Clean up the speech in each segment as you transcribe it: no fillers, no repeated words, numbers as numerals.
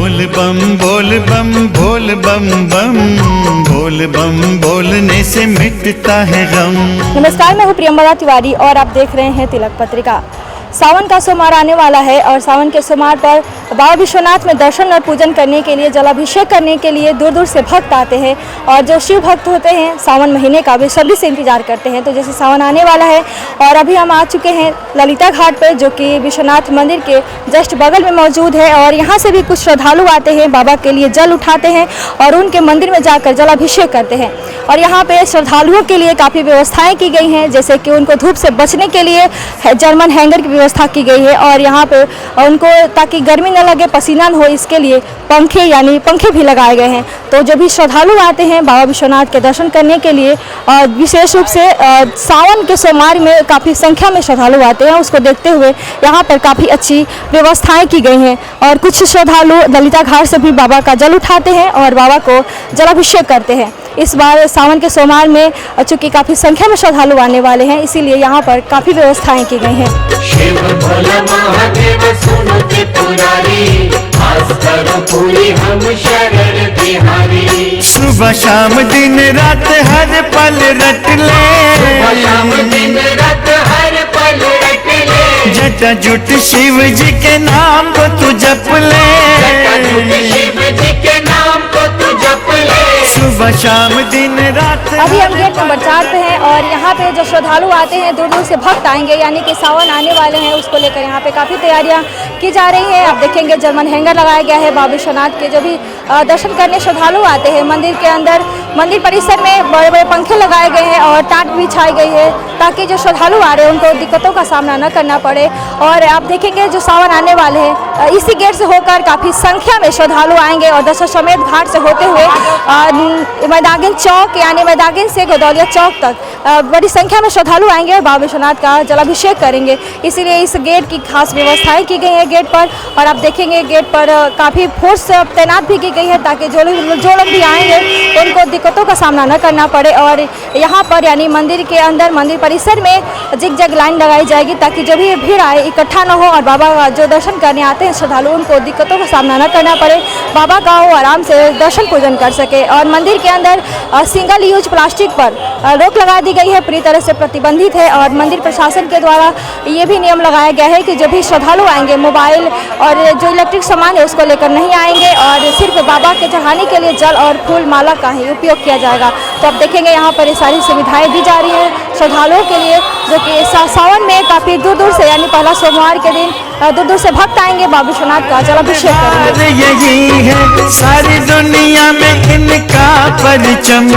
बोल बम बोल बम बोल बम बम, बोल बम बोलने से मिटता है गम। नमस्कार, मैं हूँ प्रियंवदा तिवारी और आप देख रहे हैं तिलक पत्रिका। सावन का सोमवार आने वाला है और सावन के सोमवार पर बाबा विश्वनाथ में दर्शन और पूजन करने के लिए, जलाभिषेक करने के लिए दूर दूर से भक्त आते हैं। और जो शिव भक्त होते हैं सावन महीने का बेसब्री से इंतजार करते हैं। तो जैसे सावन आने वाला है और अभी हम आ चुके हैं ललिता घाट पर, जो कि विश्वनाथ मंदिर के जस्ट बगल में मौजूद है। और यहाँ से भी कुछ श्रद्धालु आते हैं, बाबा के लिए जल उठाते हैं और उनके मंदिर में जाकर जलाभिषेक करते हैं। और यहाँ पे श्रद्धालुओं के लिए काफ़ी व्यवस्थाएं की गई हैं, जैसे कि उनको धूप से बचने के लिए जर्मन हैंगर की व्यवस्था की गई है। और यहाँ पे उनको ताकि गर्मी न लगे, पसीना न हो, इसके लिए पंखे भी लगाए गए हैं। तो जो भी श्रद्धालु आते हैं बाबा विश्वनाथ के दर्शन करने के लिए, विशेष रूप से सावन के सोमवार में काफ़ी संख्या में श्रद्धालु आते हैं, उसको देखते हुए यहाँ पर काफ़ी अच्छी व्यवस्थाएं की गई हैं। और कुछ श्रद्धालु ललिता घाट से भी बाबा का जल उठाते हैं और बाबा को जलाभिषेक करते हैं। इस बार सावन के सोमवार में चूँकि काफ़ी संख्या में श्रद्धालु आने वाले हैं, इसीलिए यहाँ पर काफ़ी व्यवस्थाएं की गई हैं। शिव भोला महादेव सुनो त्रिपुरारी, आस करो पूरी हम शरण बिहारी। सुबह शाम दिन रात हर पल रट ले, सुबह शाम दिन रात हर पल रट ले। जटा जुट शिव जी के नाम को तू जप ले, जटा जुट शिव जी के नाम को तू जप ले। सुबह शाम दिन रात। अभी हम गेट नंबर 4 पे हैं और यहाँ पे जो श्रद्धालु आते हैं, दूर दूर से भक्त आएंगे, यानी कि सावन आने वाले हैं, उसको लेकर यहाँ पे काफ़ी तैयारियाँ की जा रही है। आप देखेंगे जर्मन हैंगर लगाया गया है। बाबा विश्वनाथ के जो भी दर्शन करने श्रद्धालु आते हैं, मंदिर के अंदर, मंदिर परिसर में बड़े बड़े पंखे लगाए गए हैं और टाट भी बिछाई गई है, ताकि जो श्रद्धालु आ रहे हैं उनको दिक्कतों का सामना न करना पड़े। और आप देखेंगे जो सावन आने वाले हैं, इसी गेट से होकर काफ़ी संख्या में श्रद्धालु आएंगे और दशाश्वमेध घाट से होते हुए मैदागिन चौक यानी मैदागिन से गदौलिया चौक तक बड़ी संख्या में श्रद्धालु आएंगे और बाबा विश्वनाथ का जलाभिषेक करेंगे। इसीलिए इस गेट की खास व्यवस्थाएं की गई हैं गेट पर। और आप देखेंगे गेट पर काफ़ी फोर्स तैनात भी की गई है, ताकि जो लोग भी आएंगे उनको दिक्कतों का सामना न करना पड़े। और यहाँ पर यानी मंदिर के अंदर, मंदिर परिसर में जिग-जैग लाइन लगाई जाएगी, ताकि जो भी भीड़ आए इकट्ठा न हो और बाबा जो दर्शन करने आते हैं श्रद्धालु, उनको दिक्कतों का सामना न करना पड़े, बाबा का वो आराम से दर्शन पूजन कर सके। और मंदिर के अंदर सिंगल यूज प्लास्टिक पर रोक लगा दी गई है, पूरी तरह से प्रतिबंधित है। और मंदिर प्रशासन के द्वारा ये भी नियम लगाया गया है कि जो भी श्रद्धालु आएंगे, मोबाइल और जो इलेक्ट्रिक सामान है उसको लेकर नहीं आएंगे और सिर्फ बाबा के चढ़ाने के लिए जल और फूल माला का ही उपयोग किया जाएगा। तो आप देखेंगे यहाँ पर ये सारी सुविधाएं दी जा रही हैं श्रद्धालुओं के लिए, जो कि सावन में काफ़ी दूर दूर से, यानी पहला सोमवार के दिन दूर दूर से भक्त आएंगे, बाबा विश्वनाथ का जलाभिषेक करेंगे। यही है सारी दुनिया में इनका परचम,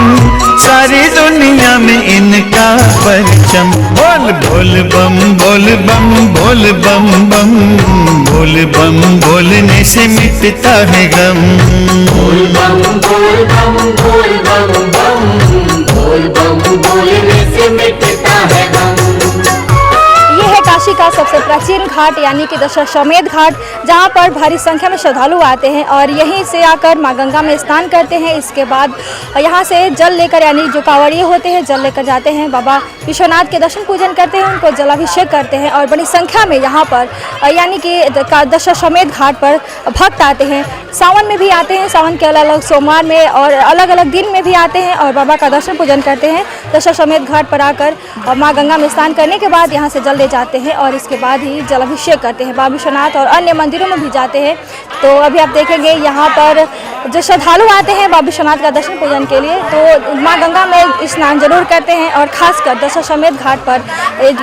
सारी दुनिया में इनका परचम। बोल बोल बम बोल बम बोल बम बम, बोल बम बोलने से मिटता है गम। बोल बम बोल बम बोल बम बम, बोल बम बोलने से मिटता है गम। ये है काशी का सबसे प्राचीन घाट, यानी कि दशाश्वमेध घाट, जहाँ पर भारी संख्या में श्रद्धालु आते हैं और यहीं से आकर माँ गंगा में स्नान करते हैं। इसके बाद यहाँ से जल लेकर, यानी जो कांवड़िए होते हैं, जल लेकर जाते हैं, बाबा विश्वनाथ के दर्शन पूजन करते हैं, उनको जलाभिषेक करते हैं। और बड़ी संख्या में यहाँ पर यानी कि दशाश्वमेध घाट पर भक्त आते हैं। सावन में भी आते हैं, सावन के अलग अलग सोमवार में और अलग अलग दिन में भी आते हैं और बाबा का दर्शन पूजन करते हैं। दशाश्वमेध घाट पर आकर माँ गंगा में स्नान करने के बाद यहाँ से जल ले जाते हैं और इसके बाद ही जलाभिषेक करते हैं। बाबा विश्वनाथ और अन्य मंदिरों में भी जाते हैं। तो अभी आप देखेंगे यहाँ पर जो श्रद्धालु आते हैं बाबा विश्वनाथ का दर्शन पूजन के लिए, तो माँ गंगा में स्नान जरूर करते हैं और खासकर दशाश्वमेध घाट पर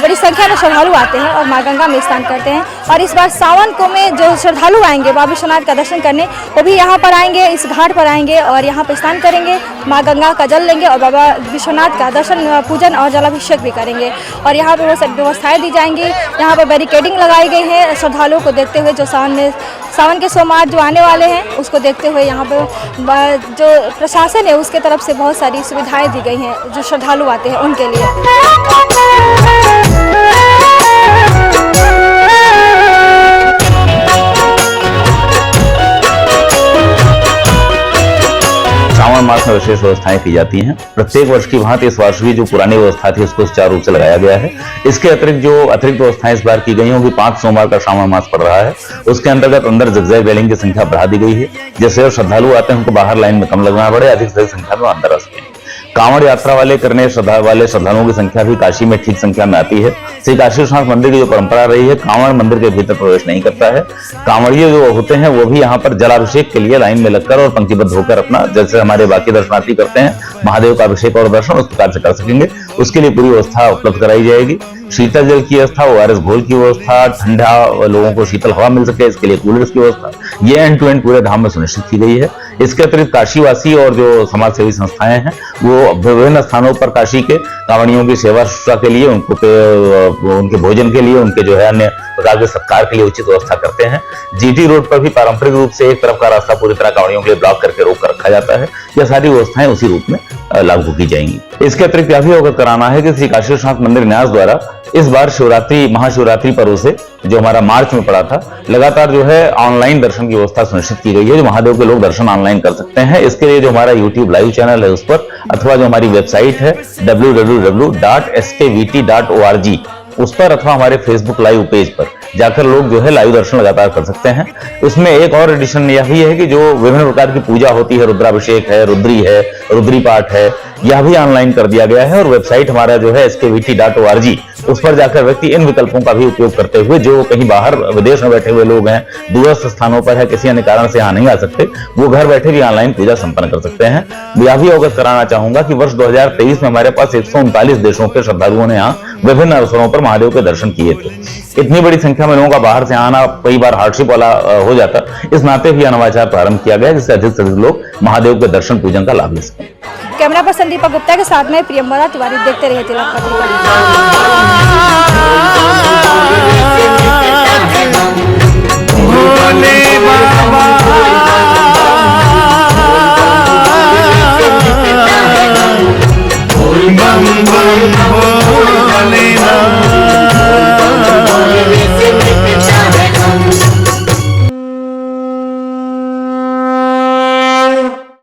बड़ी संख्या में श्रद्धालु आते हैं और माँ गंगा में स्नान करते हैं। और इस बार सावन को में जो श्रद्धालु आएंगे बाबा विश्वनाथ का दर्शन करने, वो भी यहाँ पर आएंगे, इस घाट पर आएंगे और यहाँ पर स्नान करेंगे, माँ गंगा का जल लेंगे और बाबा विश्वनाथ का दर्शन पूजन और जलाभिषेक भी करेंगे। और यहाँ पर वो सब व्यवस्थाएँ दी जाएंगी। यहाँ पर बैरिकेडिंग लगाई गई है श्रद्धालुओं को देखते हुए, जो सावन के सोमवार जो आने वाले हैं उसको देखते हुए यहाँ पर जो प्रशासन है उसके तरफ से बहुत सारी सुविधाएं दी गई हैं जो श्रद्धालु आते हैं उनके लिए। सावन मास में विशेष व्यवस्थाएं की जाती हैं। प्रत्येक वर्ष की भांति इस वर्ष भी जो पुरानी व्यवस्था थी उसको सुचारू रूप से लगाया गया है। इसके अतिरिक्त जो अतिरिक्त व्यवस्थाएं इस बार की गई होंगी, 5 सोमवार का श्रावण मास पड़ रहा है, उसके अंतर्गत अंदर ज़िगज़ैग रेलिंग की संख्या बढ़ा दी गई है, जिससे श्रद्धालु आते हैं उनको बाहर लाइन में कम लगना पड़े, अधिक से अधिक संख्या में अंदर आ सकें। कांवड़ यात्रा वाले श्रद्धालुओं की संख्या भी काशी में ठीक संख्या में आती है। श्री काशी विश्वनाथ मंदिर की जो परंपरा रही है, कांवड़ मंदिर के भीतर प्रवेश नहीं करता है। कांवड़िये जो होते हैं वो भी यहाँ पर जलाभिषेक के लिए लाइन में लगकर और पंक्तिबद्ध होकर अपना, जैसे हमारे बाकी दर्शनार्थी करते हैं, महादेव का अभिषेक और दर्शन उस प्रकार से कर सकेंगे। उसके लिए पूरी व्यवस्था उपलब्ध कराई जाएगी। शीतल जल की व्यवस्था, ORS घोल की व्यवस्था, ठंडा लोगों को शीतल हवा मिल सके इसके लिए कूलर्स की व्यवस्था, ये एंड टू एंड पूरे धाम में सुनिश्चित की गई है। इसके अतिरिक्त काशीवासी और जो समाज सेवी संस्थाएं हैं वो विभिन्न स्थानों पर काशी के कांवड़ियों की सेवा शुश्रूषा के लिए, उनके भोजन के लिए, उनके जो है अन्य प्रकार के सत्कार के लिए उचित व्यवस्था करते हैं। GT रोड पर भी पारंपरिक रूप से एक तरफ का रास्ता पूरी तरह कांवड़ियों के लिए ब्लॉक करके रोक कर रखा जाता है। यह सारी व्यवस्थाएं उसी रूप में लागू की जाएंगी। इसके अतिरिक्त यह भी अवगत कराना है कि श्री काशी विश्वनाथ मंदिर न्यास द्वारा इस बार महाशिवरात्रि पर्व से जो हमारा मार्च में पड़ा था, लगातार जो है ऑनलाइन दर्शन की व्यवस्था सुनिश्चित की गई है, जो महादेव के लोग दर्शन ऑनलाइन कर सकते हैं। इसके लिए जो हमारा YouTube लाइव चैनल है उस पर, अथवा जो हमारी वेबसाइट है www.skvt.org उस पर, अथवा हमारे फेसबुक लाइव पेज पर जाकर लोग जो है लाइव दर्शन लगातार कर सकते हैं। उसमें एक और एडिशन यह भी है कि जो विभिन्न प्रकार की पूजा होती है, रुद्राभिषेक है, रुद्री है, रुद्री पाठ है, यह भी ऑनलाइन कर दिया गया है। और वेबसाइट हमारा जो है skvt.org, उस पर जाकर व्यक्ति इन विकल्पों का भी उपयोग करते हुए, जो कहीं बाहर विदेश में बैठे हुए लोग हैं, दूरस्थ स्थानों पर है, किसी अन्य कारण से यहाँ नहीं आ सकते, वो घर बैठे भी ऑनलाइन पूजा संपन्न कर सकते हैं। यह भी अवगत कराना चाहूंगा कि वर्ष 2023 में हमारे पास 139 देशों के श्रद्धालुओं ने यहाँ विभिन्न अवसरों पर महादेव के दर्शन किए थे। इतनी बड़ी संख्या में लोगों का बाहर से आना कई बार हार्डशिप वाला हो जाता, इस नाते भी अनवाचार प्रारंभ किया गया, जिससे अधिक से अधिक लोग महादेव के दर्शन पूजन का लाभ ले सकें। कैमरा पर्सन दीपक गुप्ता के साथ में प्रियंवदा तिवारी, देखते रहिए तिलक पत्रिका।